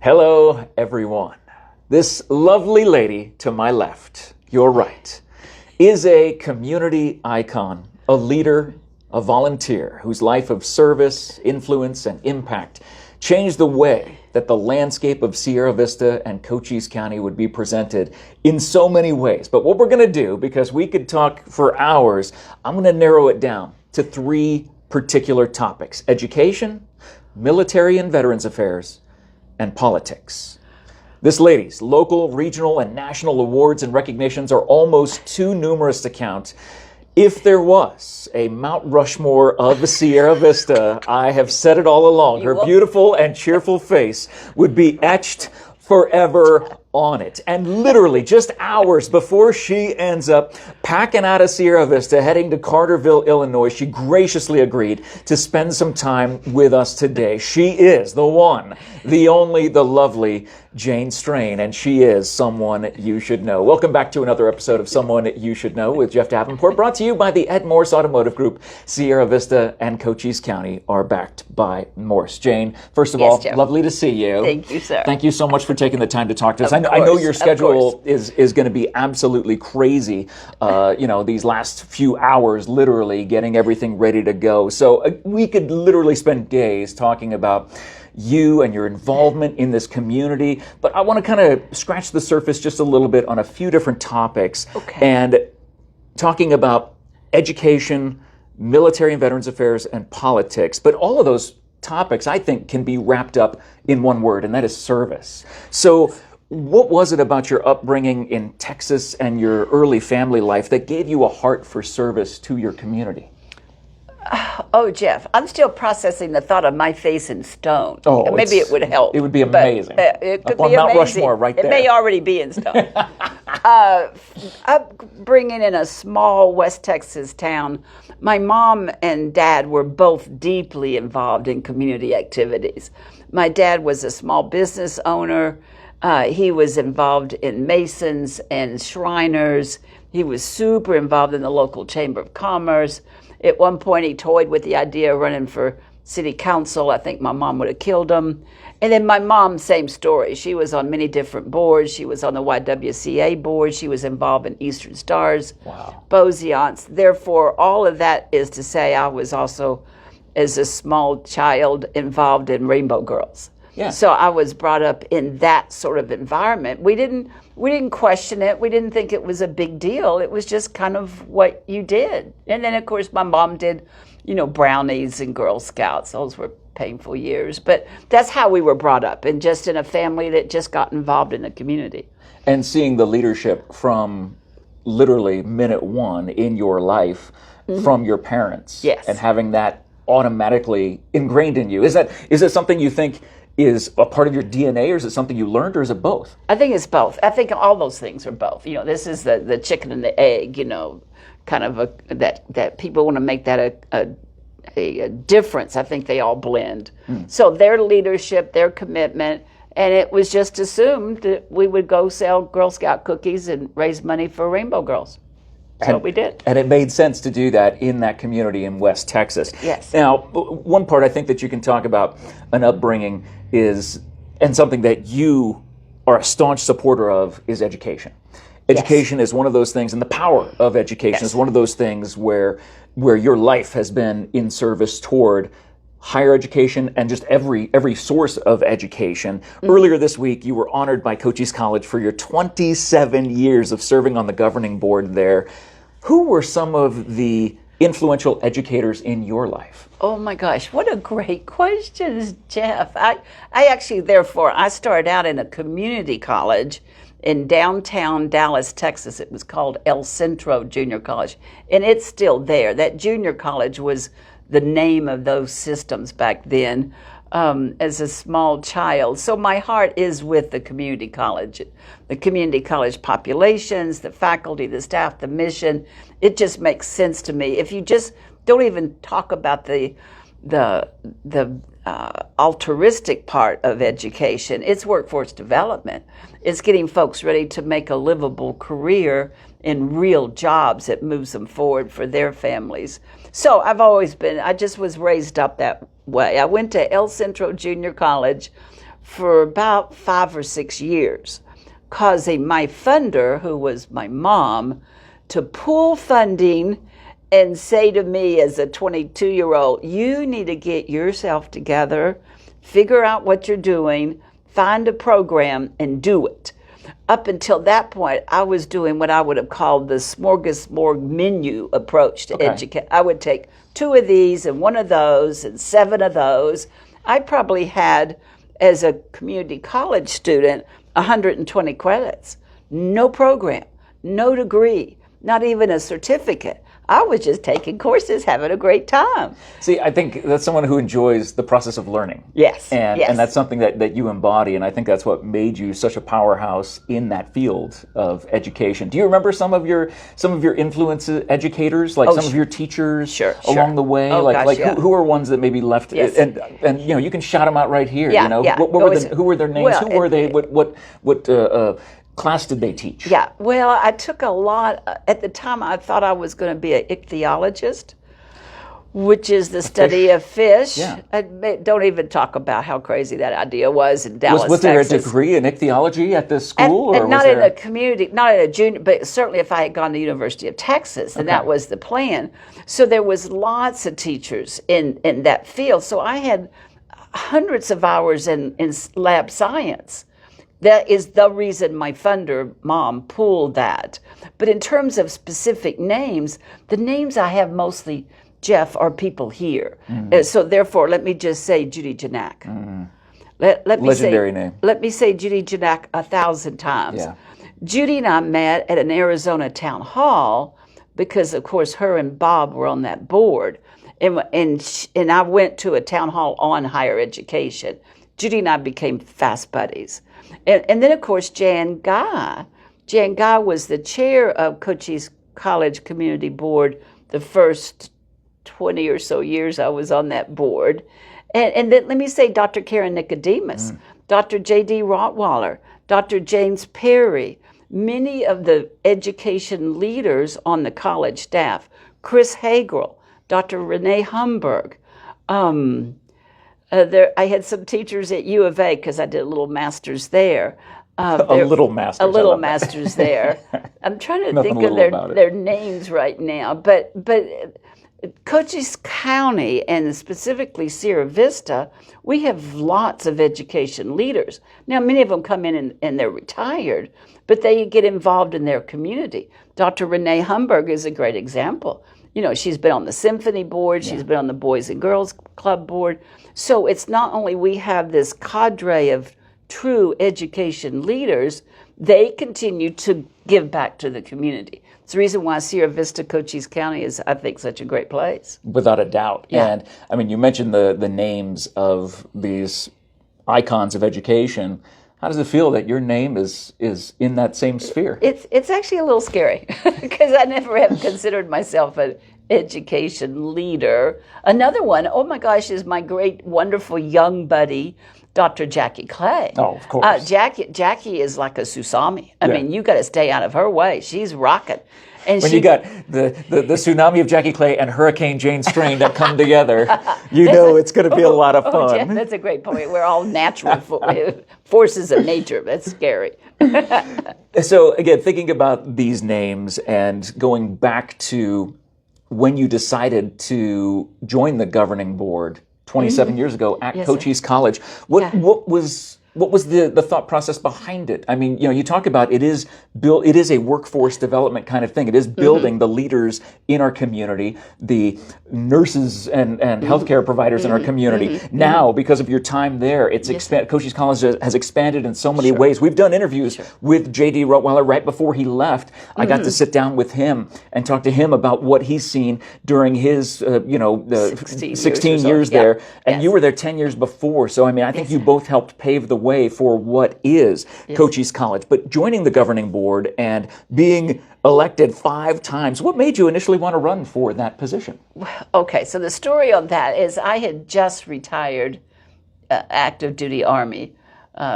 Hello, everyone. This lovely lady to my left, your right, is a community icon, a leader, a volunteer whose life of service, influence, and impact changed the way that the landscape of Sierra Vista and Cochise County would be presented in so many ways. But what we're going to do, because we could talk for hours, I'm going to narrow it down to three particular topics: education, military and veterans affairs, and politics. This lady's local, regional, and national awards and recognitions are almost too numerous to count. If there was a Mount Rushmore of the Sierra Vista, I have said it all along, her beautiful and cheerful face would be etched forever on it. And literally just hours before she ends up packing out of Sierra Vista, heading to Carterville, Illinois, she graciously agreed to spend some time with us today. She is the one, the only, the lovely Jane Strain, and she is someone you should know. Welcome back to another episode of Someone You Should Know with Jeff Davenport, brought to you by the Ed Morse Automotive Group. Sierra Vista and Cochise County are backed by Morse. Jane, first of all, Jeff. Lovely to see you. Thank you, sir. Thank you so much for taking the time to talk to us. Of I know your course, schedule is going to be absolutely crazy, these last few hours, literally getting everything ready to go. So we could literally spend days talking about you and your involvement in this community, but I want to kind of scratch the surface just a little bit on a few different topics. Okay. And talking about education, military and veterans affairs, and politics. But all of those topics, I think, can be wrapped up in one word, and that is service. So what was it about your upbringing in Texas and your early family life that gave you a heart for service to your community? Oh, Jeff, I'm still processing the thought of my face in stone. Oh, maybe it would help. It would be amazing. It could Up be on Mount amazing. Rushmore right there. It may already be in stone. Upbringing in a small West Texas town, my mom and dad were both deeply involved in community activities. My dad was a small business owner. He was involved in Masons and Shriners. He was super involved in the local Chamber of Commerce. At one point, he toyed with the idea of running for city council. I think my mom would have killed him. And then my mom, same story. She was on many different boards. She was on the YWCA board. She was involved in Eastern Stars, Boziance. Therefore, all of that is to say I was also, as a small child, involved in Rainbow Girls. Yeah. So I was brought up in that sort of environment. We didn't question it. We didn't think it was a big deal. It was just kind of what you did. And then, of course, my mom did, brownies and Girl Scouts. Those were painful years. But that's how we were brought up, and just in a family that just got involved in the community. And seeing the leadership from literally minute one in your life from your parents. Yes. And having that automatically ingrained in you. Is it something you think is a part of your DNA, or is it something you learned, or is it both? I think it's both. I think all those things are both. This is the chicken and the egg, kind of that people want to make that a difference. I think they all blend. So their leadership, their commitment, and it was just assumed that we would go sell Girl Scout cookies and raise money for Rainbow Girls. That's what we did. And it made sense to do that in that community in West Texas. Yes. Now, one part I think that you can talk about an upbringing is, and something that you are a staunch supporter of, is education. Education is one of those things, and the power of education is one of those things where your life has been in service toward higher education and just every source of education. Earlier this week, you were honored by Cochise College for your 27 years of serving on the governing board there. Who were some of the influential educators in your life? Oh my gosh, what a great question, Jeff. I actually, therefore, I started out in a community college in downtown Dallas, Texas. It was called El Centro Junior College, and it's still there. That junior college was the name of those systems back then. As a small child. So my heart is with the community college populations, the faculty, the staff, the mission. It just makes sense to me. If you just don't even talk about the altruistic part of education, it's workforce development. It's getting folks ready to make a livable career in real jobs that moves them forward for their families. So I just was raised up that way. I went to El Centro Junior College for about 5 or 6 years, causing my funder, who was my mom, to pull funding and say to me as a 22-year-old, you need to get yourself together, figure out what you're doing, find a program, and do it. Up until that point, I was doing what I would have called the smorgasbord menu approach to educate. I would take 2 of these and 1 of those and 7 of those. I probably had, as a community college student, 120 credits. No program, no degree, not even a certificate. I was just taking courses, having a great time. See, I think that's someone who enjoys the process of learning. Yes. And that's something that you embody, and I think that's what made you such a powerhouse in that field of education. Do you remember some of your influence educators, like some of your teachers along the way? Who are ones that maybe left? Yes. And you can shout them out right here. Yeah, Who were their names? Who were they? What class did they teach? Yeah, well, I took a lot. At the time, I thought I was going to be an ichthyologist, which is the study of fish. Yeah. Don't even talk about how crazy that idea was in Dallas, was there Texas. a degree in ichthyology at this school? And not in a community, not in a junior, but certainly if I had gone to the University of Texas, and that was the plan. So there was lots of teachers in that field. So I had hundreds of hours in lab science. That is the reason my funder, Mom, pulled that. But in terms of specific names, the names I have mostly, Jeff, are people here. So therefore, let me just say Judy Janak. Legendary name. Let me say Judy Janak 1,000 times. Yeah. Judy and I met at an Arizona town hall because, of course, her and Bob were on that board. And I went to a town hall on higher education. Judy and I became fast buddies. And then, of course, Jan Guy. Jan Guy was the chair of Cochise College Community Board the first 20 or so years I was on that board. And then let me say Dr. Karen Nicodemus, Dr. J.D. Rottweiler, Dr. James Perry, many of the education leaders on the college staff, Chris Hagel, Dr. Renee Humberg. I had some teachers at U of A because I did a little master's there. A little master's there. I'm trying to think of their names right now. But Cochise County, and specifically Sierra Vista, we have lots of education leaders. Now, many of them come in and they're retired, but they get involved in their community. Dr. Renee Humberg is a great example. You know, she's been on the symphony board, she's been on the Boys and Girls Club board. So it's not only we have this cadre of true education leaders, they continue to give back to the community. It's the reason why Sierra Vista, Cochise County is, I think, such a great place. Without a doubt. Yeah. And, I mean, you mentioned the names of these icons of education. How does it feel that your name is in that same sphere? It's actually a little scary because I never have considered myself an education leader. Another one, oh my gosh, is my great, wonderful young buddy, Dr. Jackie Clay. Oh, of course. Jackie is like a tsunami. I mean, you got to stay out of her way. She's rocking. And when you got the tsunami of Jackie Clay and Hurricane Jane Strain that come together, you know it's going to be a lot of fun. Jeff, that's a great point. We're all natural forces of nature. That's scary. So again, thinking about these names and going back to when you decided to join the governing board 27 years ago at Cochise College, what was the thought process behind it? I mean, you know, you talk about it is a workforce development kind of thing. It is building the leaders in our community, the nurses and healthcare providers in our community. Now, because of your time there, it's Cochise College has expanded in so many ways. We've done interviews with J.D. Rottweiler right before he left. I got to sit down with him and talk to him about what he's seen during his 16 years there. And you were there 10 years before. So, I mean, I think you both helped pave the way for what is Cochise College. But joining the governing board and being elected 5 times, what made you initially want to run for that position? Okay, so the story on that is I had just retired active duty Army.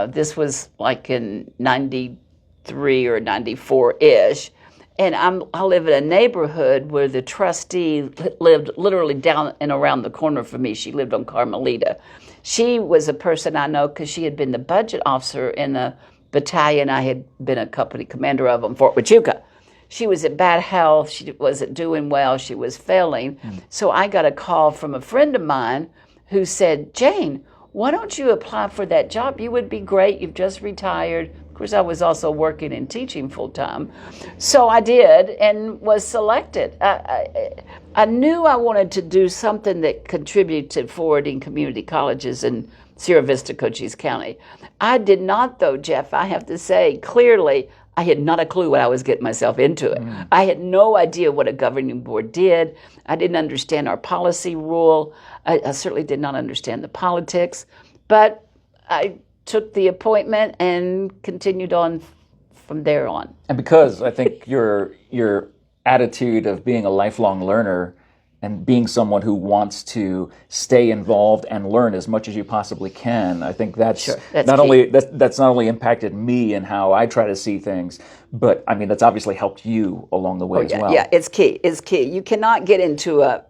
This was like in 93 or 94-ish. And I live in a neighborhood where the trustee lived literally down and around the corner from me. She lived on Carmelita. She was a person I know because she had been the budget officer in a battalion I had been a company commander of in Fort Huachuca. She was in bad health. She wasn't doing well. She was failing. So I got a call from a friend of mine who said, Jane, why don't you apply for that job? You would be great. You've just retired. Of course, I was also working and teaching full time. So I did and was selected. I knew I wanted to do something that contributed to forwarding community colleges in Sierra Vista, Cochise County. I did not, though, Jeff, I have to say clearly, I had not a clue what I was getting myself into it. I had no idea what a governing board did. I didn't understand our policy rule. I certainly did not understand the politics. But I took the appointment and continued on from there on. And because I think your attitude of being a lifelong learner and being someone who wants to stay involved and learn as much as you possibly can, I think that's not only impacted me and how I try to see things, but I mean that's obviously helped you along the way as well. Yeah, it's key. It's key. You cannot get into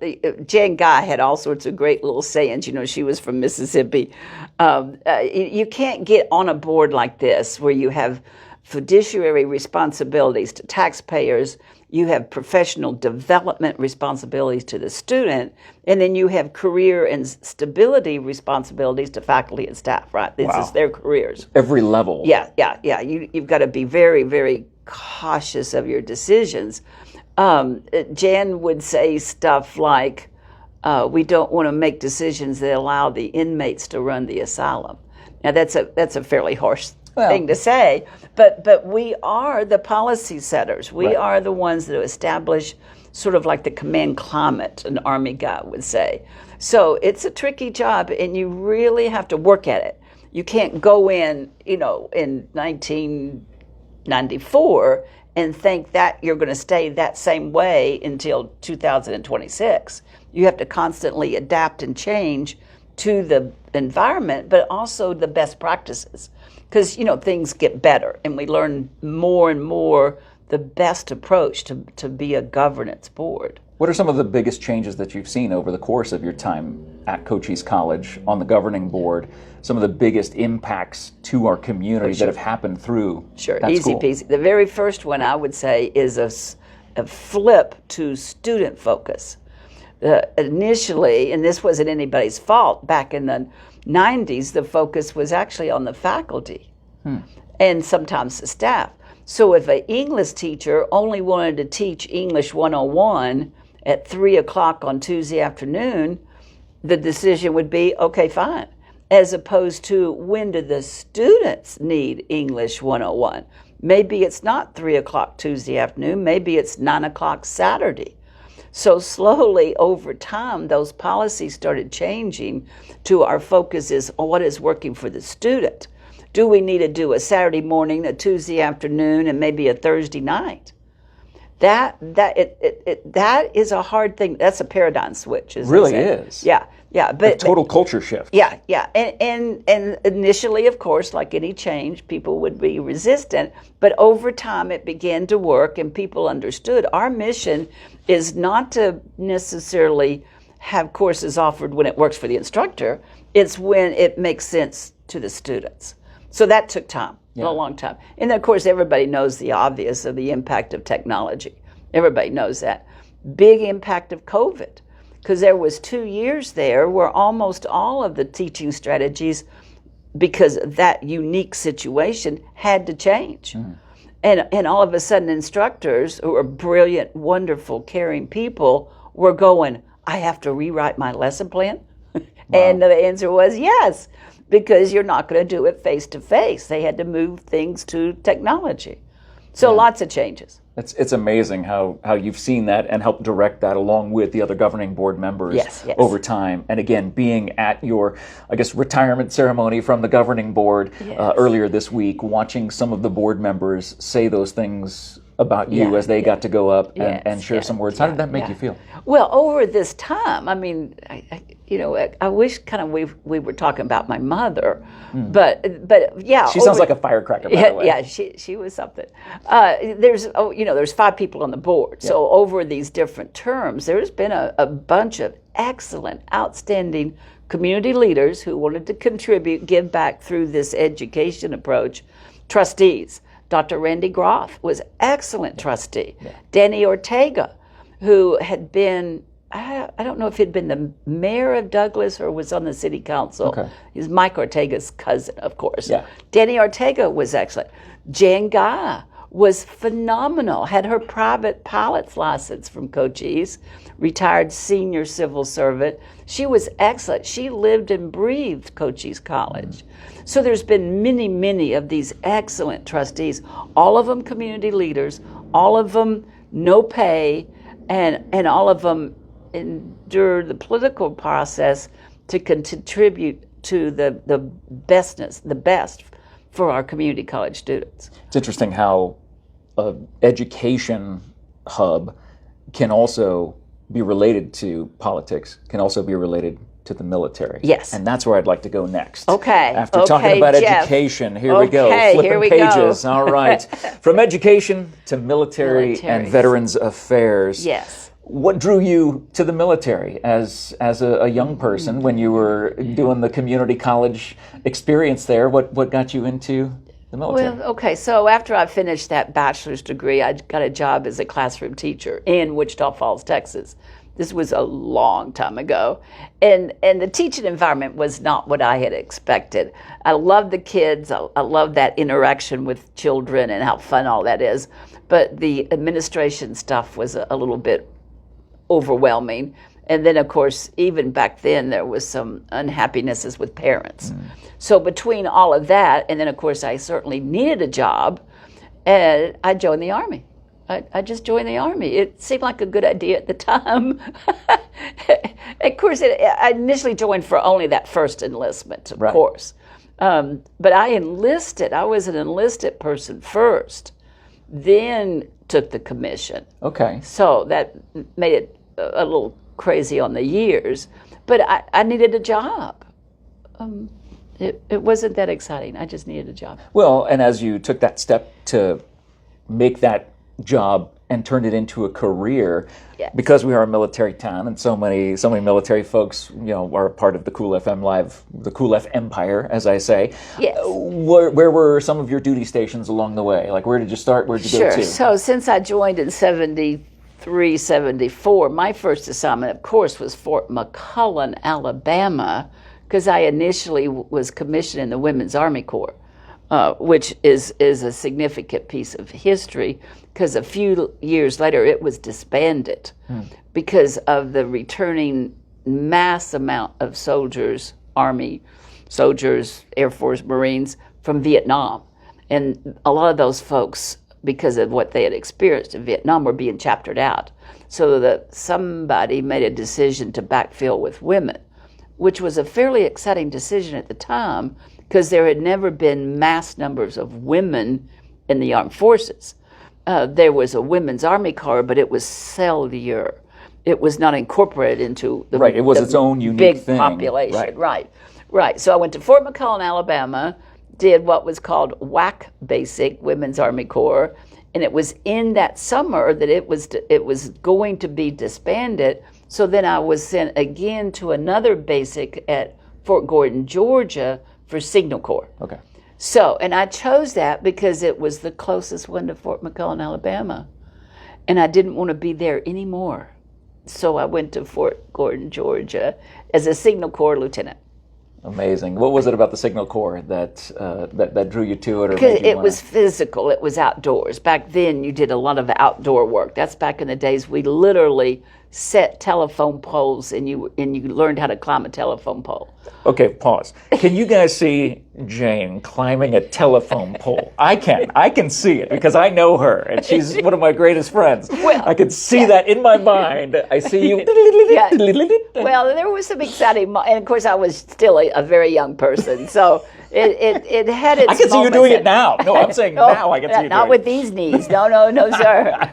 Jan Guy had all sorts of great little sayings. You know, she was from Mississippi. You can't get on a board like this where you have fiduciary responsibilities to taxpayers, you have professional development responsibilities to the student, and then you have career and stability responsibilities to faculty and staff, right? This is their careers. Every level. Yeah. You've got to be very, very cautious of your decisions. Jan would say stuff like, we don't want to make decisions that allow the inmates to run the asylum. Now, that's a fairly harsh thing to say, but we are the policy setters. We are the ones that establish sort of like the command climate, an Army guy would say. So it's a tricky job, and you really have to work at it. You can't go in, in 1994 and think that you're going to stay that same way until 2026. You have to constantly adapt and change to the environment, but also the best practices. Because, things get better, and we learn more and more the best approach to be a governance board. What are some of the biggest changes that you've seen over the course of your time at Cochise College on the governing board? Some of the biggest impacts to our community that have happened through that Easy school? peasy. The very first one I would say is a flip to student focus. Initially, and this wasn't anybody's fault, back in the 90s, the focus was actually on the faculty and sometimes the staff. So if an English teacher only wanted to teach English 101 at 3 o'clock on Tuesday afternoon, the decision would be, okay, fine. As opposed to, when do the students need English 101? Maybe it's not 3 o'clock Tuesday afternoon, maybe it's 9 o'clock Saturday. So slowly over time, those policies started changing to our focus is on what is working for the student. Do we need to do a Saturday morning, a Tuesday afternoon, and maybe a Thursday night? That is a hard thing. That's a paradigm switch. It really is. Yeah. But a total culture shift. Yeah. And initially, of course, like any change, people would be resistant. But over time, it began to work, and people understood our mission is not to necessarily have courses offered when it works for the instructor. It's when it makes sense to the students. So that took time, a long time. And then, of course, everybody knows the obvious of the impact of technology. Everybody knows that. Big impact of COVID, because there was 2 years there where almost all of the teaching strategies, because of that unique situation, had to change. And all of a sudden, instructors who are brilliant, wonderful, caring people were going, I have to rewrite my lesson plan? And the answer was yes, because you're not going to do it face-to-face. They had to move things to technology. So lots of changes. It's amazing how you've seen that and helped direct that along with the other governing board members over time. And again, being at your, I guess, retirement ceremony from the governing board earlier this week, watching some of the board members say those things about you as they got to go up and share some words. How did that make you feel? Well, over this time, I mean, I wish kind of we were talking about my mother, but yeah. She sounds like a firecracker, by the way. Yeah, she was something. There's 5 people on the board, so over these different terms, there's been a bunch of excellent, outstanding, community leaders who wanted to contribute, give back through this education approach, trustees. Dr. Randy Groff was excellent trustee. Yeah. Danny Ortega, who had been, I don't know if he'd been the mayor of Douglas or was on the city council. Okay. He's Mike Ortega's cousin, of course. Yeah. Danny Ortega was excellent. Jan Guy was phenomenal, had her private pilot's license from Cochise, retired senior civil servant. She was excellent. She lived and breathed Cochise College. So there's been many, many of these excellent trustees, all of them community leaders, all of them no pay, and all of them endure the political process to contribute to the best for our community college students. It's interesting how an education hub can also be related to politics, can also be related to the military. Yes. And that's where I'd like to go next. Okay. After talking about Jeff. Education, here we go. Flipping pages. All right. From education to military and Veterans Affairs. Yes. What drew you to the military as a young person when you were doing the community college experience there? What got you into the military? Well, okay, so after I finished that bachelor's degree, I got a job as a classroom teacher in Wichita Falls, Texas. This was a long time ago. And the teaching environment was not what I had expected. I loved the kids. I loved that interaction with children and how fun all that is. But the administration stuff was a little bit overwhelming. And then, of course, even back then, there was some unhappinesses with parents. So between all of that, and then, of course, I certainly needed a job, and I joined the Army. I just joined the Army. It seemed like a good idea at the time. Of course, I initially joined for only that first enlistment, of course. But I enlisted. I was an enlisted person first, then took the commission. Okay. So that made it a little crazy on the years. But I needed a job. It wasn't that exciting. I just needed a job. Well, and as you took that step to make that job and turned it into a career, because we are a military town and so many military folks, are a part of the Cool FM Live, the Cool F Empire, as I say. Yes. Where were some of your duty stations along the way? Like, where did you start? Where did you go to? Sure. So since I joined in 73, 74, my first assignment, of course, was Fort McClellan, Alabama, because I initially was commissioned in the Women's Army Corps. Which is a significant piece of history, because a few years later it was disbanded because of the returning mass amount of soldiers, Army soldiers, Air Force, Marines from Vietnam. And a lot of those folks, because of what they had experienced in Vietnam, were being chaptered out. So that somebody made a decision to backfill with women, which was a fairly exciting decision at the time, because there had never been mass numbers of women in the armed forces. There was a women's Army Corps, but it was cellular. It was not incorporated into the it was its own unique big thing. Population. Right. So I went to Fort McClellan, Alabama, did what was called WAC Basic, Women's Army Corps, and it was in that summer that it was going to be disbanded. So then I was sent again to another basic at Fort Gordon, Georgia, for Signal Corps. Okay. So, and I chose that because it was the closest one to Fort McClellan, Alabama. And I didn't want to be there anymore. So I went to Fort Gordon, Georgia as a Signal Corps lieutenant. Amazing. What was it about the Signal Corps that drew you to it? Because it was physical. It was outdoors. Back then, you did a lot of outdoor work. That's back in the days we literally set telephone poles, and you learned how to climb a telephone pole. Okay, pause. Can you guys see Jane climbing a telephone pole? I can see it because I know her, and she's one of my greatest friends. Well, I can see that in my mind. I see you. Well, there was some exciting, and of course I was still a very young person, so it had its I can see you doing it now. No, I'm saying now I can see you doing it. Not with these knees. No, sir.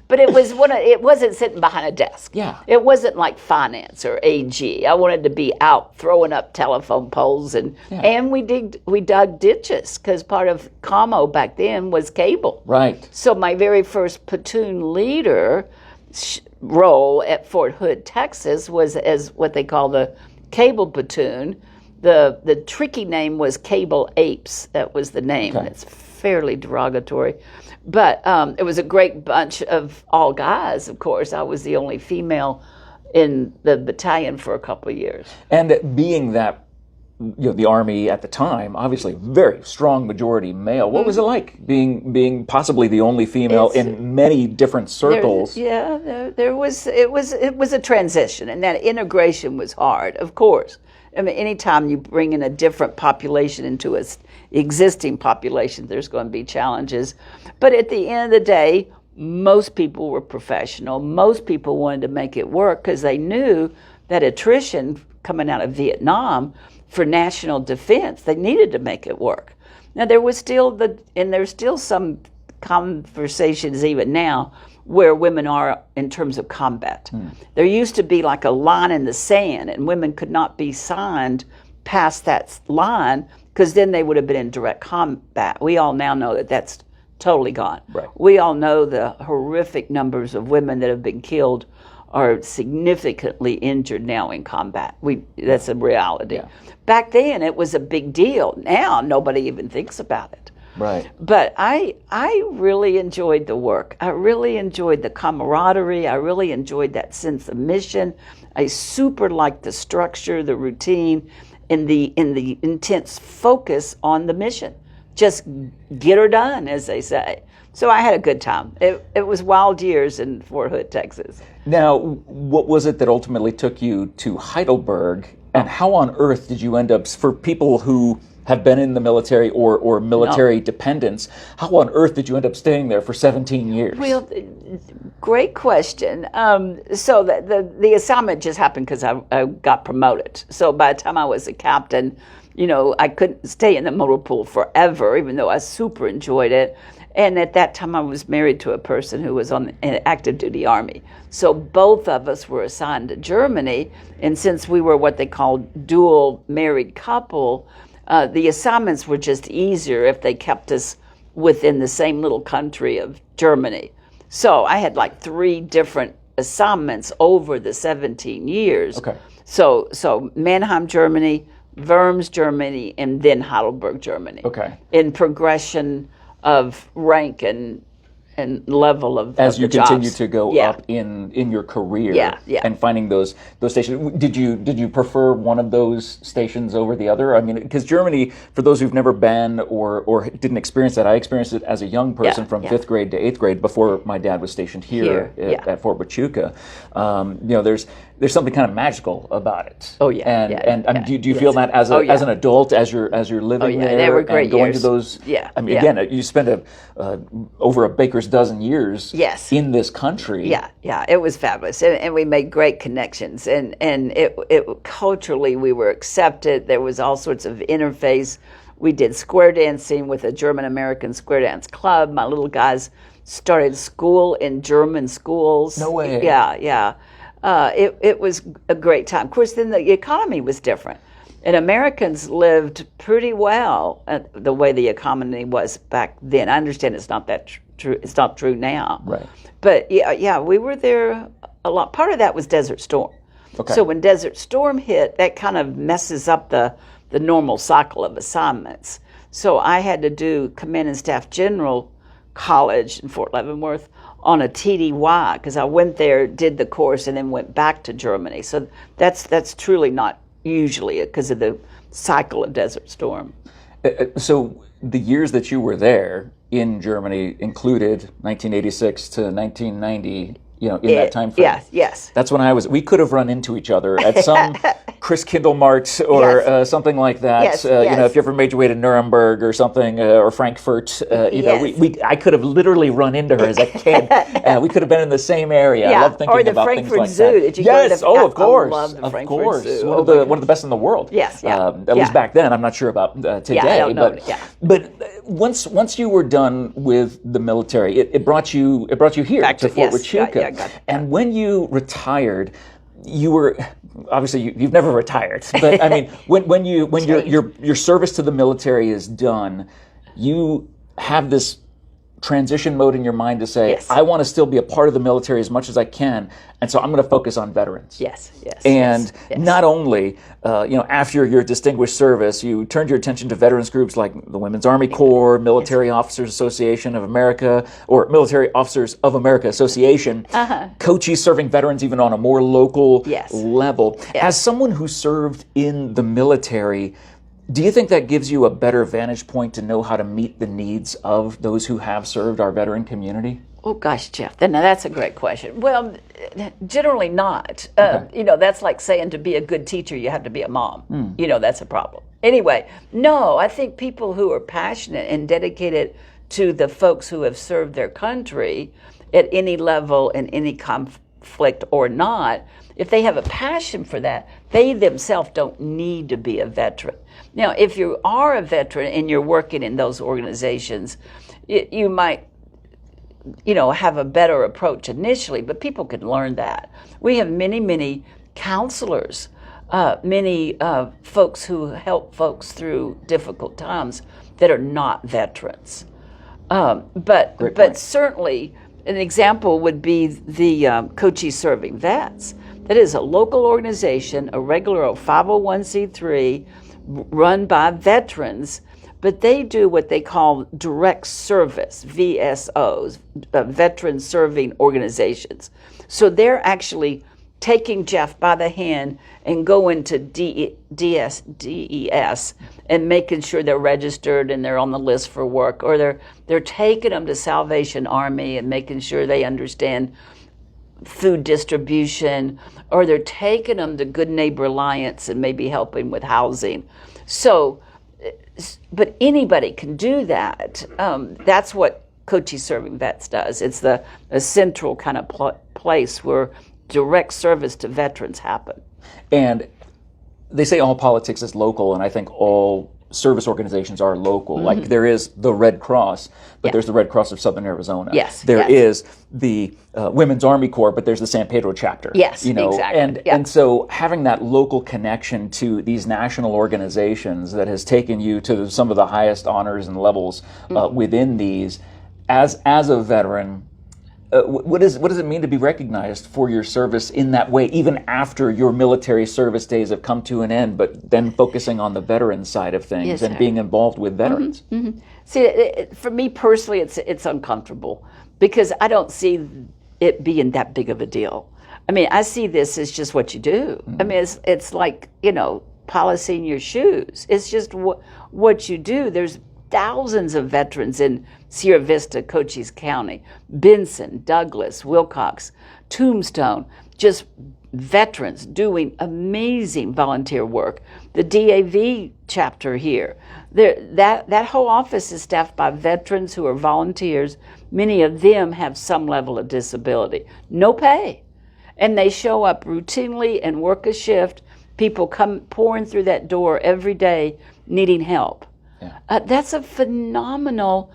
But it wasn't sitting behind a desk. Yeah. It wasn't like finance or AG. I wanted to be out throwing up telephone poles, and we dug ditches, because part of commo back then was cable. Right. So my very first platoon leader role at Fort Hood, Texas, was as what they call the cable platoon. The tricky name was Cable Apes. That was the name. Okay. It's fairly derogatory. But it was a great bunch of all guys, of course. I was the only female in the battalion for a couple of years. And being that, the Army at the time, obviously very strong majority male. What was it like being possibly the only female in many different circles? There was it was a transition, and that integration was hard, of course. I mean, anytime you bring in a different population into an existing population, there's going to be challenges. But at the end of the day, most people were professional. Most people wanted to make it work because they knew that attrition coming out of Vietnam for national defense, they needed to make it work. Now, there was still there's still some conversations even now where women are in terms of combat. There used to be like a line in the sand, and women could not be signed past that line because then they would have been in direct combat. We all now know that that's totally gone. Right. We all know the horrific numbers of women that have been killed are significantly injured now in combat. That's a reality. Yeah. Back then, it was a big deal. Now, nobody even thinks about it. Right. But I really enjoyed the work. I really enjoyed the camaraderie. I really enjoyed that sense of mission. I super liked the structure, the routine, and the intense focus on the mission. Just get her done, as they say. So I had a good time. It was wild years in Fort Hood, Texas. Now, what was it that ultimately took you to Heidelberg, and how on earth did you end up, for people who have been in the military or military dependents, how on earth did you end up staying there for 17 years? Well, great question. So the assignment just happened because I got promoted. So by the time I was a captain, I couldn't stay in the motor pool forever, even though I super enjoyed it. And at that time, I was married to a person who was on an active duty Army. So both of us were assigned to Germany. And since we were what they called dual married couple, the assignments were just easier if they kept us within the same little country of Germany. So I had like 3 different assignments over the 17 years. Okay. So Mannheim, Germany, Worms, Germany, and then Heidelberg, Germany. Okay. In progression of rank and level of as you the continue jobs. to go Yeah. up in your career Yeah. and finding those stations. Did you prefer one of those stations over the other? I mean, because Germany, for those who've never been or didn't experience that, I experienced it as a young person from 5th grade to 8th grade before my dad was stationed here. At Fort Huachuca. There's something kind of magical about it. Oh yeah. And do you feel that as an adult, as you're living there, they were great and going years. to those? Yeah. I mean, again, you spent over a baker's dozen years. Yes. In this country. Yeah, it was fabulous, and we made great connections, and it culturally we were accepted. There was all sorts of interface. We did square dancing with a German American square dance club. My little guys started school in German schools. No way. Yeah. It was a great time. Of course, then the economy was different. And Americans lived pretty well the way the economy was back then. I understand it's not that true. It's not true now. Right. But yeah, we were there a lot. Part of that was Desert Storm. Okay. So when Desert Storm hit, that kind of messes up the normal cycle of assignments. So I had to do Command and Staff General College in Fort Leavenworth on a TDY because I went there, did the course, and then went back to Germany. So that's truly not usually because of the cycle of Desert Storm. So the years that you were there in Germany included 1986 to 1990. In that time frame. Yes. That's when we could have run into each other at some Chris Kindle Mart or something like that. Yes, if you ever made your way to Nuremberg or something, or Frankfurt, I could have literally run into her as a kid. We could have been in the same area. Yeah. I love thinking about things Frankfurt like Zoo. that. Did you go to the, of course. I love the of Frankfurt course. Zoo. One of the best in the world. Yes, yeah. At least back then. I'm not sure about today. I don't know. But once you were done with the military, it brought you here Back to Fort Huachuca. got And when you retired, you were obviously you've never retired, but I mean when your service to the military is done, you have this transition mode in your mind to say, Yes. I want to still be a part of the military as much as I can, and so I'm going to focus on veterans. Yes, yes. And yes. not only, after your distinguished service, you turned your attention to veterans groups like the Women's Army Corps, Military Officers Association of America, or Military Officers of America Association, Cochise serving veterans even on a more local level. As someone who served in the military, do you think that gives you a better vantage point to know how to meet the needs of those who have served our veteran community? Oh gosh, Jeff, now that's a great question. Well, generally not. That's like saying to be a good teacher, you have to be a mom. That's a problem. Anyway, no, I think people who are passionate and dedicated to the folks who have served their country at any level in any conflict or not, if they have a passion for that, they themselves don't need to be a veteran. Now, if you are a veteran and you're working in those organizations, you might have a better approach initially, but people can learn that. We have many counselors, many folks who help folks through difficult times that are not veterans. But certainly, an example would be the Cochise Serving Vets. That is a local organization, a regular 501c3, run by veterans, but they do what they call direct service, VSOs, Veteran Serving Organizations. So they're actually taking Jeff by the hand and going to DES and making sure they're registered and they're on the list for work, or they're taking them to Salvation Army and making sure they understand food distribution, or they're taking them to Good Neighbor Alliance and maybe helping with housing. So, but anybody can do that. That's what Cochise Serving Vets does. It's a central kind of place where direct service to veterans happen. And they say all politics is local, and I think all service organizations are local. Like there is the Red Cross, but there's the Red Cross of Southern Arizona. There is the Women's Army Corps, but there's the San Pedro chapter. Exactly. And so having that local connection to these national organizations that has taken you to some of the highest honors and levels within these, as a veteran, what does it mean to be recognized for your service in that way, even after your military service days have come to an end, but then focusing on the veteran side of things and being involved with veterans? See, for me personally, it's uncomfortable because I don't see it being that big of a deal. I mean, I see this as just what you do. I mean, it's like, polishing your shoes. It's just what you do. There's thousands of veterans in Sierra Vista, Cochise County, Benson, Douglas, Wilcox, Tombstone, just veterans doing amazing volunteer work. The DAV chapter here, that whole office is staffed by veterans who are volunteers. Many of them have some level of disability, no pay. And they show up routinely and work a shift. People come pouring through that door every day needing help. That's a phenomenal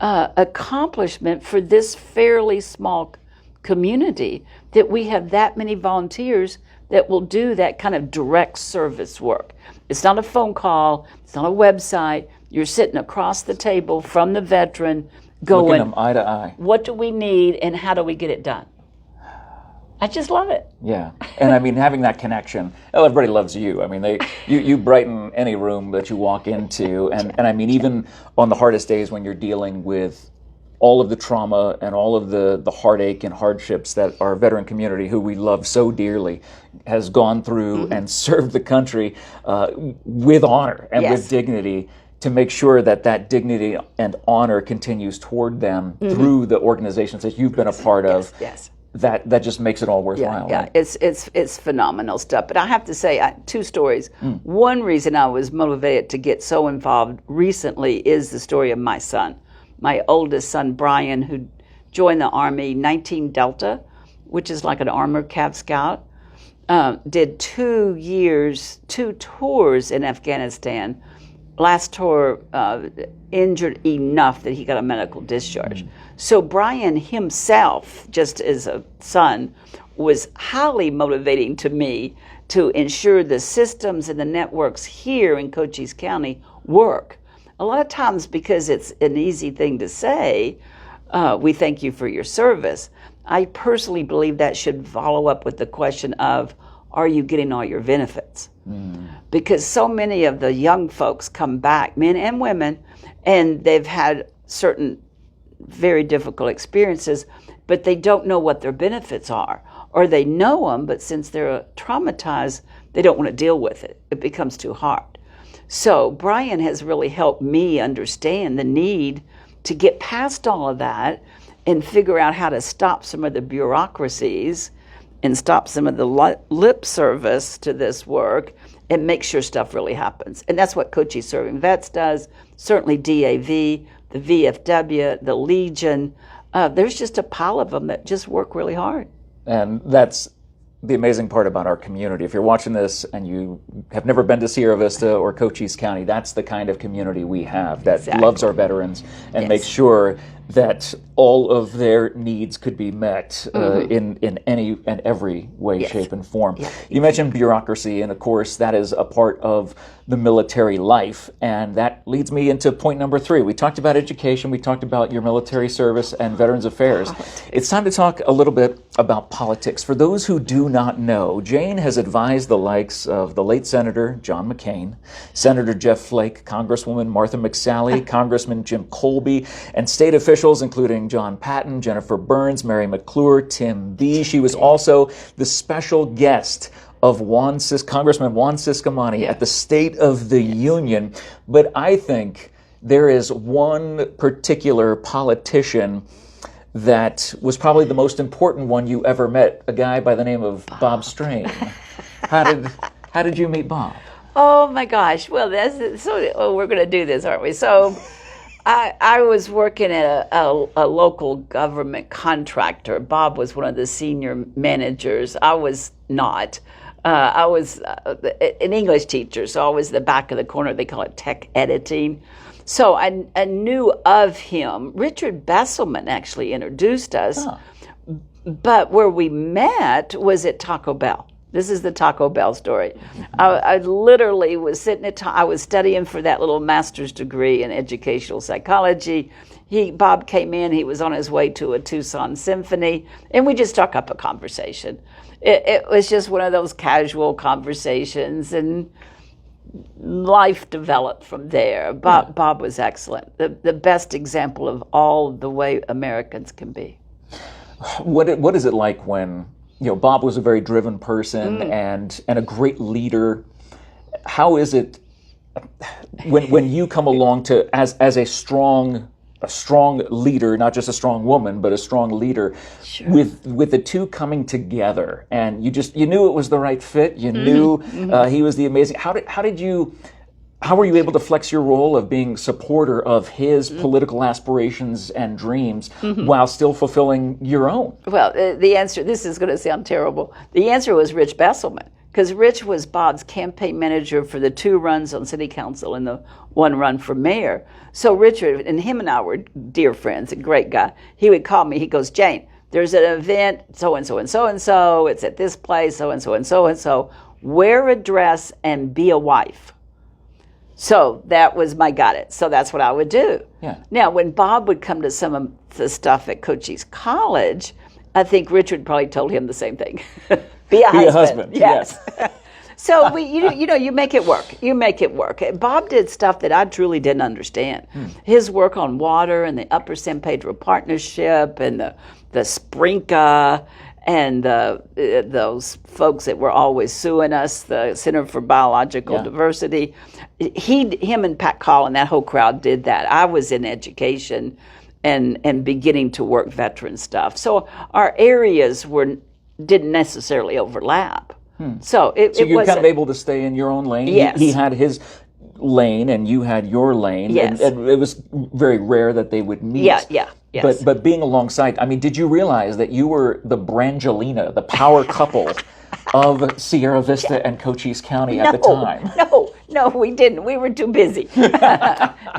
accomplishment for this fairly small community, that we have that many volunteers that will do that kind of direct service work. It's not a phone call, it's not a website. You're sitting across the table from the veteran going, looking them eye to eye. What do we need and how do we get it done? I just love it. Yeah, and I mean, having that connection, everybody loves you. I mean, you brighten any room that you walk into, and I mean, even on the hardest days when you're dealing with all of the trauma and all of the heartache and hardships that our veteran community, who we love so dearly, has gone through and served the country with honor and with dignity, to make sure that dignity and honor continues toward them through the organizations that you've been a part of. That just makes it all worthwhile. Right? It's phenomenal stuff. But I have to say, two stories. One reason I was motivated to get so involved recently is the story of my son. My oldest son, Brian, who joined the Army 19 Delta, which is like an armored Cav Scout, did 2 tours in Afghanistan. Last tour injured enough that he got a medical discharge. So Brian himself, just as a son, was highly motivating to me to ensure the systems and the networks here in Cochise County work. A lot of times, because it's an easy thing to say, We thank you for your service. I personally believe that should follow up with the question of, are you getting all your benefits? Because so many of the young folks come back, men and women, and they've had certain very difficult experiences, but they don't know what their benefits are. Or they know them, but since they're traumatized, they don't want to deal with it. It becomes too hard. So Brian has really helped me understand the need to get past all of that and figure out how to stop some of the bureaucracies and stop some of the lip service to this work and make sure stuff really happens. And that's what Cochise Serving Vets does, certainly DAV, the VFW, the Legion. There's just a pile of them that just work really hard. And that's the amazing part about our community. If you're watching this and you have never been to Sierra Vista or Cochise County, that's the kind of community we have that loves our veterans and makes sure that all of their needs could be met in any and every way, shape, and form. You mentioned bureaucracy, and of course that is a part of the military life, and that leads me into point number 3. We talked about education, we talked about your military service and Veterans Affairs. It's time to talk a little bit about politics. For those who do not know, Jane has advised the likes of the late Senator John McCain, Senator Jeff Flake, Congresswoman Martha McSally, Congressman Jim Colby, and state officials including John Patton, Jennifer Burns, Mary McClure, Tim Bee. She was also the special guest of Congressman Juan Ciscomani at the State of the Union. But I think there is one particular politician that was probably the most important one you ever met, a guy by the name of Bob Strain. How did you meet Bob? Oh my gosh! Well, we're going to do this, aren't we? So, I was working at a local government contractor. Bob was one of the senior managers. I was not. I was an English teacher, so I was the back of the corner. They call it tech editing. So I knew of him. Richard Besselman actually introduced us, but where we met was at Taco Bell. This is the Taco Bell story. I literally was sitting I was studying for that little master's degree in educational psychology. Bob came in, he was on his way to a Tucson symphony, and we just struck up a conversation. It was just one of those casual conversations, and life developed from there. Bob was excellent. The best example of all the way Americans can be. What is it like when, Bob was a very driven person and a great leader. How is it when you come along as a strong leader, not just a strong woman, but a strong leader, with the two coming together, and you knew it was the right fit. You knew he was the amazing. How were you able to flex your role of being supporter of his political aspirations and dreams while still fulfilling your own? Well, the answer, this is going to sound terrible. The answer was Rich Besselman, because Rich was Bob's campaign manager for the 2 runs on city council and the 1 run for mayor. So Richard, and him and I were dear friends, a great guy. He would call me, he goes, Jane, there's an event, so-and-so and so-and-so, it's at this place, so-and-so and so-and-so, wear a dress and be a wife. So that was got it. So that's what I would do. Yeah. Now, when Bob would come to some of the stuff at Cochise College, I think Richard probably told him the same thing. Be a husband. Yes. So you make it work. You make it work. Bob did stuff that I truly didn't understand. His work on water and the Upper San Pedro Partnership and the Sprinka and those folks that were always suing us, the Center for Biological Diversity. Him and Pat Call and that whole crowd did that. I was in education and beginning to work veteran stuff. So our areas didn't necessarily overlap. So you were kind of able to stay in your own lane. Yes. He had his lane and you had your lane. Yes. And it was very rare that they would meet. Yeah. Yes. But being alongside, did you realize that you were the Brangelina, the power couple of Sierra Vista and Cochise County at the time? No, we didn't. We were too busy.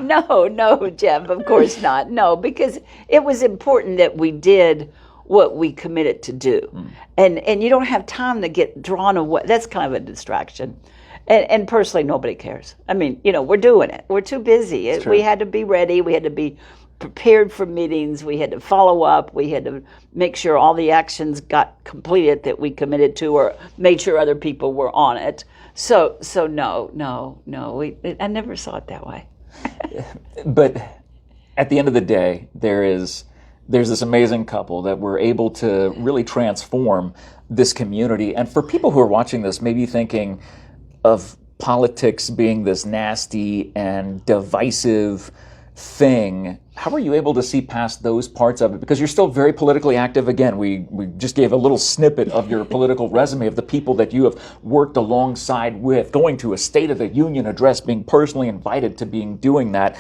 No, Jeff, of course not. No, because it was important that we did what we committed to do. And you don't have time to get drawn away. That's kind of a distraction. And personally, nobody cares. We're doing it. We're too busy. We had to be ready. We had to be prepared for meetings. We had to follow up. We had to make sure all the actions got completed that we committed to, or made sure other people were on it. So no. I never saw it that way. But at the end of the day, there's this amazing couple that were able to really transform this community. And for people who are watching this, maybe thinking of politics being this nasty and divisive thing, how are you able to see past those parts of it? Because you're still very politically active. Again, we just gave a little snippet of your political resume of the people that you have worked alongside with, going to a State of the Union address, being personally invited to doing that.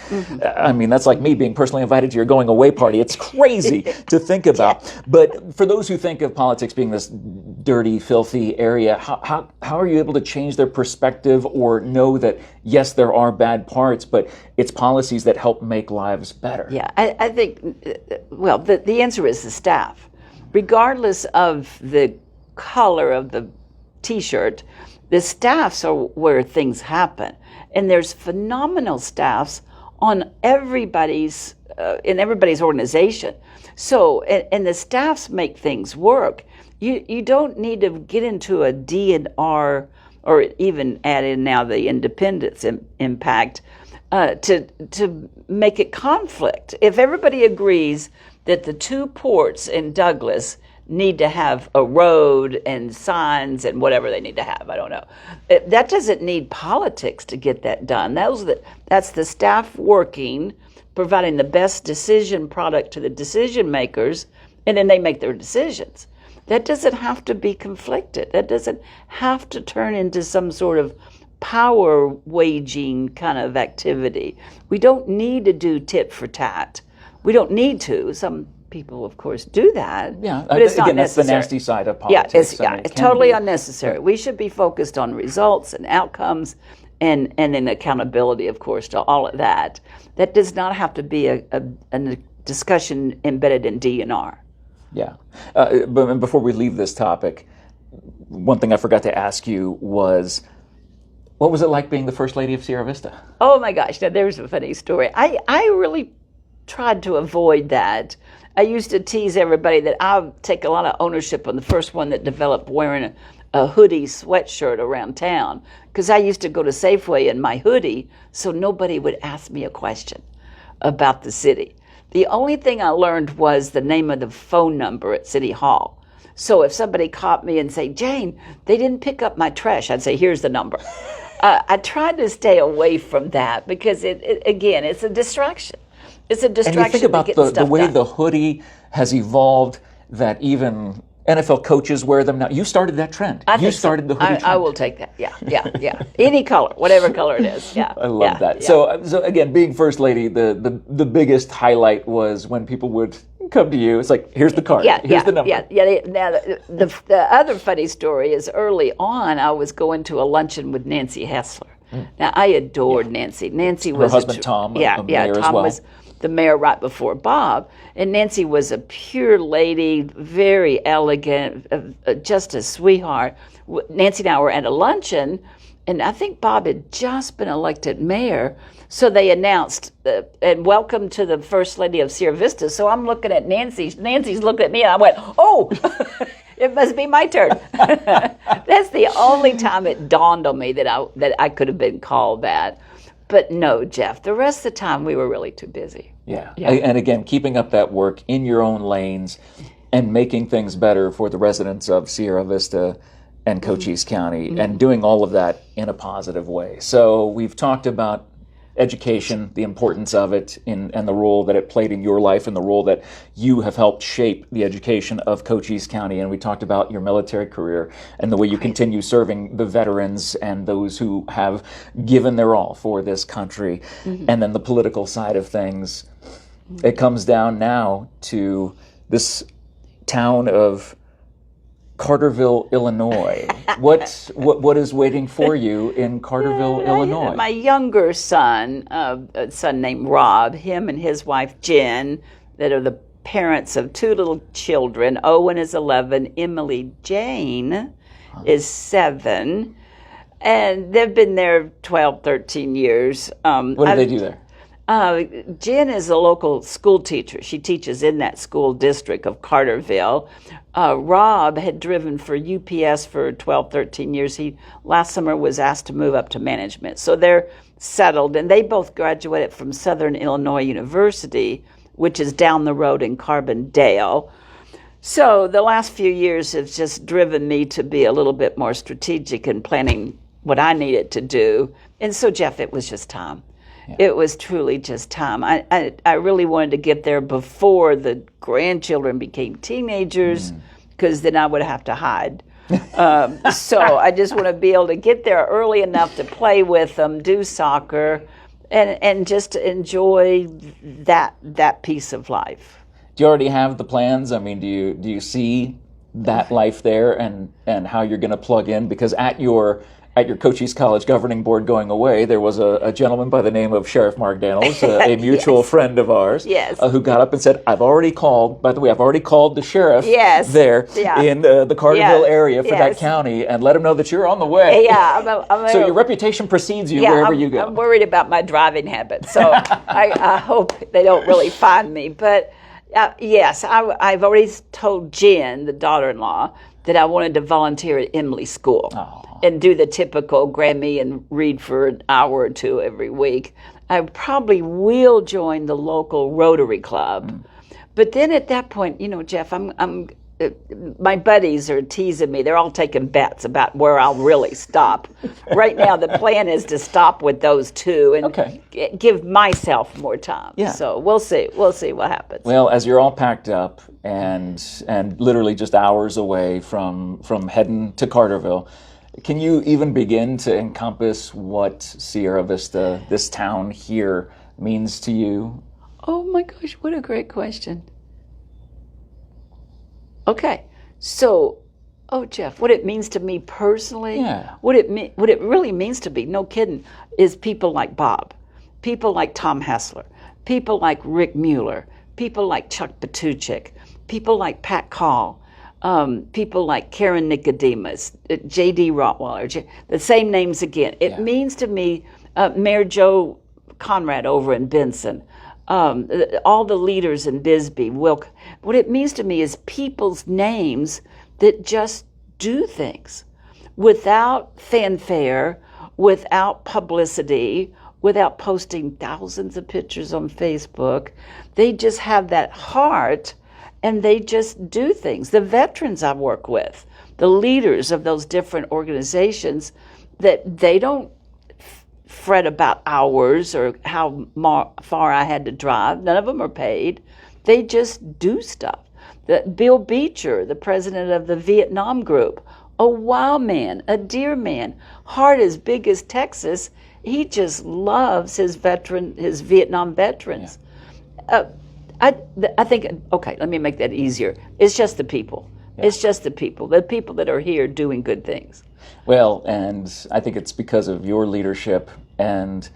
I mean, that's like me being personally invited to your going away party. It's crazy to think about. Yeah. But for those who think of politics being this dirty, filthy area, how are you able to change their perspective, or know that, yes, there are bad parts, but it's policies that help make lives better? Yeah, I think, well, the answer is the staff. Regardless of the color of the T-shirt, the staffs are where things happen. And there's phenomenal staffs on everybody's, in everybody's organization. So, and the staffs make things work. You don't need to get into a D&R, or even add in now the independence impact, to make it conflict. If everybody agrees that the two ports in Douglas need to have a road and signs and whatever they need to have, I don't know, that doesn't need politics to get that done. That's the staff working, providing the best decision product to the decision makers, and then they make their decisions. That doesn't have to be conflicted. That doesn't have to turn into some sort of power waging kind of activity. We don't need to do tit for tat. We don't need to. Some people, of course, do that. Yeah, but it's not necessary. That's the nasty side of politics. It's totally unnecessary. We should be focused on results and outcomes, and then accountability, of course, to all of that. That does not have to be a discussion embedded in DNR. Yeah. But before we leave this topic, one thing I forgot to ask you was, what was it like being the First Lady of Sierra Vista? Oh my gosh, now there's a funny story. I really tried to avoid that. I used to tease everybody that I take a lot of ownership on the first one that developed wearing a hoodie sweatshirt around town, because I used to go to Safeway in my hoodie so nobody would ask me a question about the city. The only thing I learned was the name of the phone number at City Hall. So if somebody caught me and say, "Jane, they didn't pick up my trash," I'd say, "Here's the number." I tried to stay away from that because, again, it's a distraction. It's a distraction. And you think about the way the hoodie has evolved, that even NFL coaches wear them now. You started that trend. You started the hoodie trend. I will take that. Yeah. Any color, whatever color it is. Yeah. I love that. Yeah. So again, being First Lady, the biggest highlight was when people would come to you. It's like, here's the card. Here's the number. Now, the other funny story is, early on, I was going to a luncheon with Nancy Hessler. Now, I adored Nancy. Nancy was her husband, Tom. Tom was the mayor right before Bob, and Nancy was a pure lady, very elegant, just a sweetheart. Nancy and I were at a luncheon, and I think Bob had just been elected mayor, so they announced, and welcome to the First Lady of Sierra Vista. So I'm looking at Nancy. Nancy's looking at me, and I went, "Oh, it must be my turn." That's the only time it dawned on me that I could have been called that. But no, Jeff, the rest of the time we were really too busy. Yeah. And again, keeping up that work in your own lanes and making things better for the residents of Sierra Vista and Cochise County, and doing all of that in a positive way. So we've talked about education, the importance of it, and the role that it played in your life, and the role that you have helped shape the education of Cochise County. And we talked about your military career and the way you continue serving the veterans and those who have given their all for this country. And then the political side of things. It comes down now to this town of Carterville, Illinois. What is waiting for you in Carterville, Illinois? My younger son, a son named Rob, him and his wife Jen, that are the parents of two little children. Owen is 11, Emily Jane is 7, and they've been there 12, 13 years. What do they do there? Jen is a local school teacher. She teaches in that school district of Carterville. Rob had driven for UPS for 12, 13 years. He last summer was asked to move up to management. So they're settled, and they both graduated from Southern Illinois University, which is down the road in Carbondale. So the last few years have just driven me to be a little bit more strategic in planning what I needed to do. And so, Jeff, it was just time. Yeah. It was truly just time. I really wanted to get there before the grandchildren became teenagers, because then I would have to hide. So I just want to be able to get there early enough to play with them, do soccer, and just to enjoy that piece of life. Do you already have the plans? I mean, do you see that life there and how you're going to plug in? Because at your Cochise College governing board going away, there was a gentleman by the name of Sheriff Mark Daniels, a mutual yes. friend of ours, yes. Who got up and said, I've already called the sheriff yes. there yeah. in the Carterville yeah. area for yes. that county, and let him know that you're on the way. Yeah, so your reputation precedes you wherever you go. I'm worried about my driving habits, so I hope they don't really find me. But yes, I've already told Jen, the daughter-in-law, that I wanted to volunteer at Emily School. Oh. And do the typical Grammy and read for an hour or two every week. I probably will join the local Rotary Club. But then at that point, Jeff, my buddies are teasing me. They're all taking bets about where I'll really stop. Right now, the plan is to stop with those two and give myself more time. Yeah. So we'll see. We'll see what happens. Well, as you're all packed up and literally just hours away from heading to Carterville, can you even begin to encompass what Sierra Vista, this town here, means to you? Oh my gosh, what a great question. Okay, so, Jeff, what it means to me personally, what it really means to me, no kidding, is people like Bob, people like Tom Hessler, people like Rick Mueller, people like Chuck Patuchik, people like Pat Call, people like Karen Nicodemus, J.D. Rottweiler, the same names again. It means to me, Mayor Joe Conrad over in Benson, all the leaders in Bisbee, Wilk. What it means to me is people's names that just do things without fanfare, without publicity, without posting thousands of pictures on Facebook. They just have that heart, and they just do things. The veterans I work with, the leaders of those different organizations, that they don't fret about hours or how far I had to drive. None of them are paid. They just do stuff. Bill Beecher, the president of the Vietnam group, a wow man, a dear man, heart as big as Texas. He just loves his Vietnam veterans. Yeah. I think, okay, let me make that easier. It's just the people. Yeah. It's just the people that are here doing good things. Well, and I think it's because of your leadership, and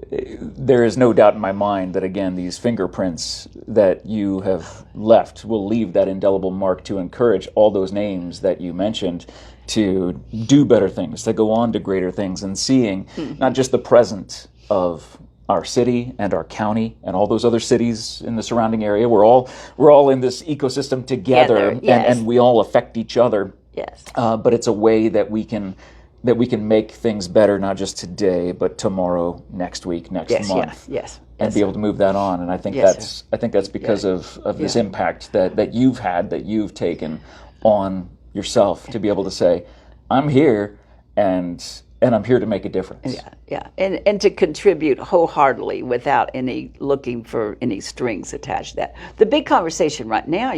there is no doubt in my mind that, again, these fingerprints that you have left will leave that indelible mark to encourage all those names that you mentioned to do better things, to go on to greater things, and seeing not just the present of our city and our county and all those other cities in the surrounding area. We're all in this ecosystem together, yes. and we all affect each other. Yes. But it's a way that we can make things better, not just today, but tomorrow, next week, next month. Yes. And be able to move that on. And I think that's because of this impact that you've had, that you've taken on yourself, to be able to say, I'm here and I'm here to make a difference. Yeah. And to contribute wholeheartedly without any looking for any strings attached to that. The big conversation right now,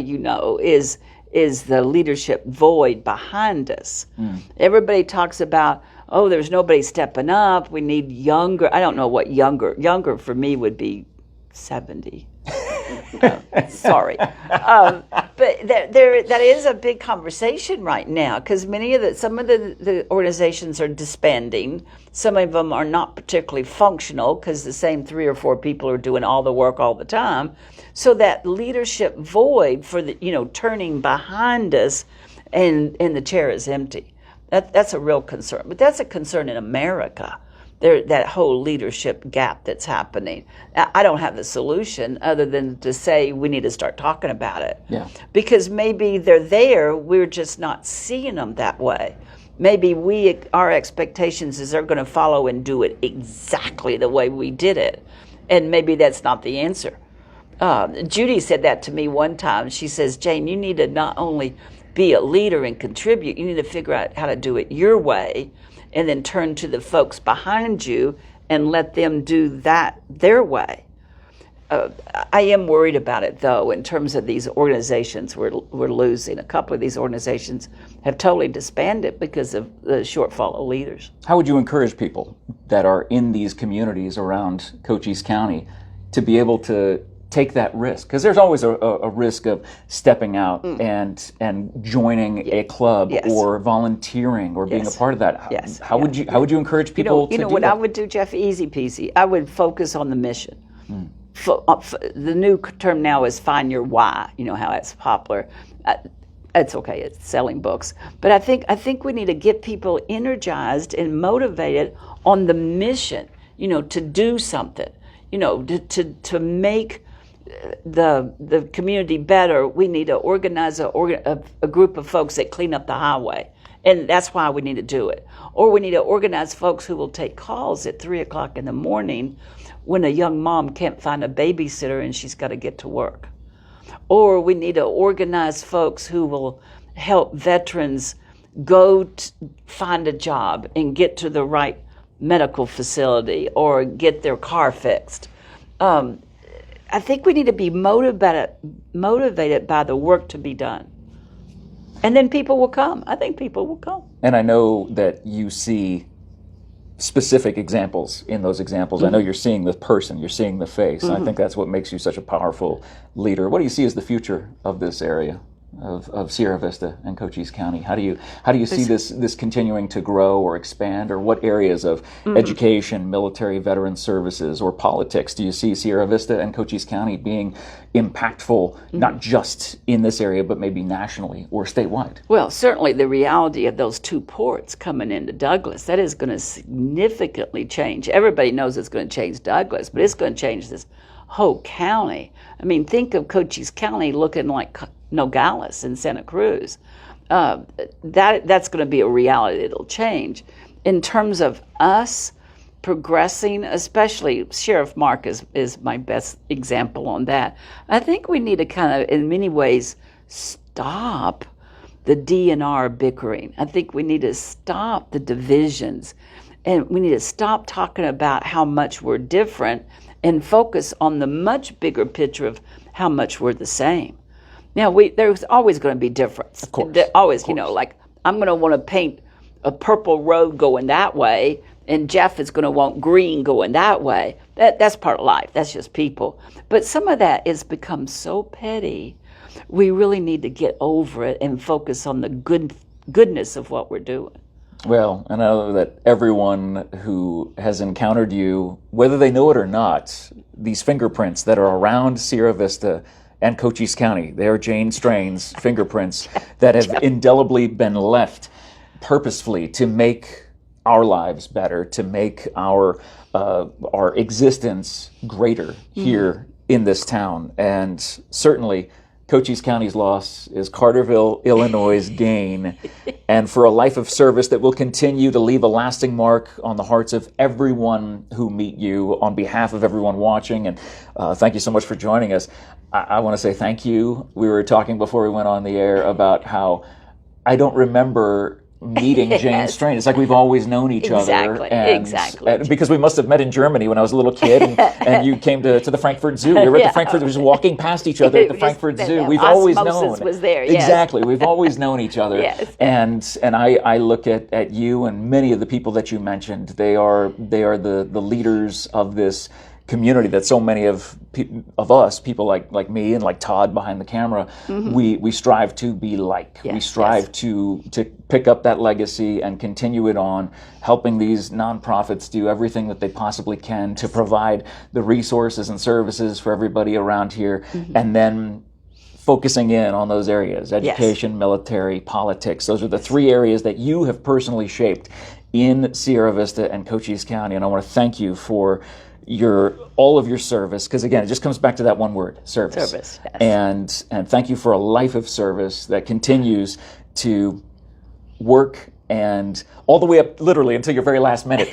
is the leadership void behind us. Everybody talks about, there's nobody stepping up. We need younger. I don't know what younger. Younger for me would be 70. Sorry. But that is a big conversation right now, because some of the organizations are disbanding. Some of them are not particularly functional because the same 3 or 4 people are doing all the work all the time. So that leadership void for the turning behind us, and the chair is empty. That's a real concern. But that's a concern in America. that whole leadership gap that's happening. I don't have the solution other than to say we need to start talking about it. Yeah. Because maybe they're there, we're just not seeing them that way. Maybe our expectations is they're going to follow and do it exactly the way we did it. And maybe that's not the answer. Judy said that to me one time. She says, Jane, you need to not only be a leader and contribute, you need to figure out how to do it your way, and then turn to the folks behind you and let them do that their way. I am worried about it, though, in terms of these organizations we're losing. A couple of these organizations have totally disbanded because of the shortfall of leaders. How would you encourage people that are in these communities around Cochise County to be able to take that risk? Because there's always a risk of stepping out and joining a club or volunteering or being a part of that. Yes. How would you encourage people to do that? You know what I would do, Jeff? Easy peasy. I would focus on the mission. The new term now is find your why. You know how it's popular. It's okay. It's selling books, but I think we need to get people energized and motivated on the mission. You know, to do something. You know, to make the community better. We need to organize a group of folks that clean up the highway, and that's why we need to do it. Or we need to organize folks who will take calls at 3:00 in the morning when a young mom can't find a babysitter and she's got to get to work. Or we need to organize folks who will help veterans go find a job and get to the right medical facility or get their car fixed. I think we need to be motivated by the work to be done. And then people will come. I think people will come. And I know that you see specific examples in those examples. I know you're seeing the person, you're seeing the face. And I think that's what makes you such a powerful leader. What do you see as the future of this area of Sierra Vista and Cochise County? How do you see this continuing to grow or expand, or what areas of education, military, veteran services, or politics do you see Sierra Vista and Cochise County being impactful, not just in this area, but maybe nationally or statewide? Well, certainly the reality of those two ports coming into Douglas, that is going to significantly change. Everybody knows it's going to change Douglas, but it's going to change this whole county. I mean, think of Cochise County looking like Nogales and Santa Cruz. That's going to be a reality. It'll change. In terms of us progressing, especially Sheriff Mark is my best example on that. I think we need to kind of, in many ways, stop the DNR bickering. I think we need to stop the divisions, and we need to stop talking about how much we're different and focus on the much bigger picture of how much we're the same. Now, there's always going to be difference. Of course. Always, you know, like I'm going to want to paint a purple road going that way, and Jeff is going to want green going that way. That's part of life. That's just people. But some of that has become so petty, we really need to get over it and focus on the goodness of what we're doing. Well, I know that everyone who has encountered you, whether they know it or not, these fingerprints that are around Sierra Vista and Cochise County, they are Jane Strain's fingerprints that have indelibly been left purposefully to make our lives better, to make our existence greater here in this town. And certainly Cochise County's loss is Carterville, Illinois' gain, and for a life of service that will continue to leave a lasting mark on the hearts of everyone who meet you. On behalf of everyone watching, and thank you so much for joining us. I want to say thank you. We were talking before we went on the air about how I don't remember meeting Jane Strain. It's like we've always known each other. Exactly. Because we must have met in Germany when I was a little kid, and you came to the Frankfurt Zoo. We were at the Frankfurt. We were just walking past each other at the Frankfurt Zoo. We've always known. Was there, yes. Exactly. We've always known each other. Yes. And I look at you and many of the people that you mentioned. They are the leaders of this community that so many of us, people like me and like Todd behind the camera, we strive to be like. Yes, we strive to pick up that legacy and continue it on, helping these nonprofits do everything that they possibly can to provide the resources and services for everybody around here, and then focusing in on those areas: education, military, politics. Those are the three areas that you have personally shaped in Sierra Vista and Cochise County. And I want to thank you for all of your service, because again, it just comes back to that one word, service. Service, yes. And thank you for a life of service that continues to work and all the way up literally until your very last minute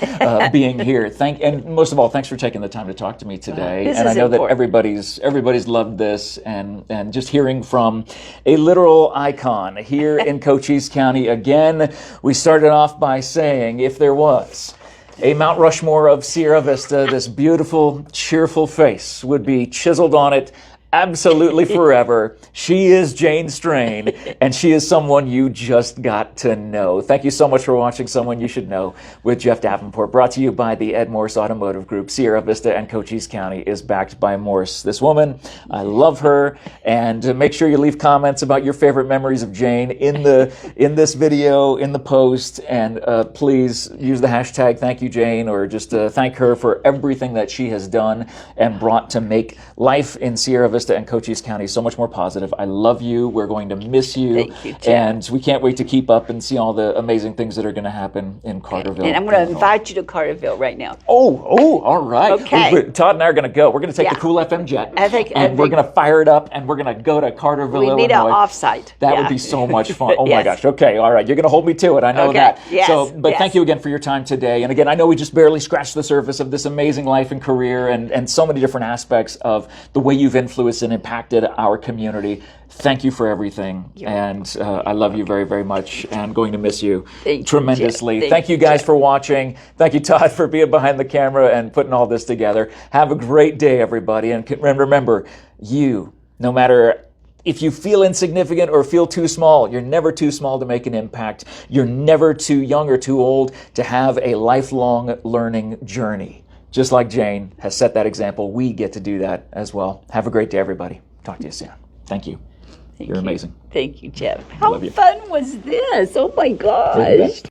being here. And most of all, thanks for taking the time to talk to me today. This and is I know important. that everybody's loved this, and just hearing from a literal icon here in Cochise County. Again, we started off by saying, if there was a Mount Rushmore of Sierra Vista, this beautiful, cheerful face would be chiseled on it absolutely forever. She is Jane Strain, and she is someone you just got to know. Thank you so much for watching Someone You Should Know with Jeff Davenport, brought to you by the Ed Morse Automotive Group. Sierra Vista and Cochise County is backed by Morse. This woman, I love her, and make sure you leave comments about your favorite memories of Jane in this video, in the post, and please use the hashtag Thank You Jane, or just thank her for everything that she has done and brought to make life in Sierra Vista and Cochise County so much more positive. I love you. We're going to miss you. Thank you, Jeff. And we can't wait to keep up and see all the amazing things that are going to happen in Carterville. And I'm going to invite you to Carterville right now. Oh, all right. Okay. Todd and I are going to go. We're going to take the Cool FM jet, and we're going to fire it up, and we're going to go to Carterville, We need Illinois. an offsite. That would be so much fun. Oh my gosh. Okay. All right. You're going to hold me to it. I know that. Yes. But thank you again for your time today. And again, I know we just barely scratched the surface of this amazing life and career, and so many different aspects of the way you've influenced and impacted our community. Thank you for everything. And I love you very, very much, and I'm going to miss you tremendously. Thank you guys for watching. Thank you, Todd, for being behind the camera and putting all this together. Have a great day, everybody. And remember, no matter if you feel insignificant or feel too small, you're never too small to make an impact. You're never too young or too old to have a lifelong learning journey. Just like Jane has set that example, we get to do that as well. Have a great day, everybody. Talk to you soon. Thank you. You're amazing. Thank you, Jeff. How Love you. fun was this? Oh my gosh.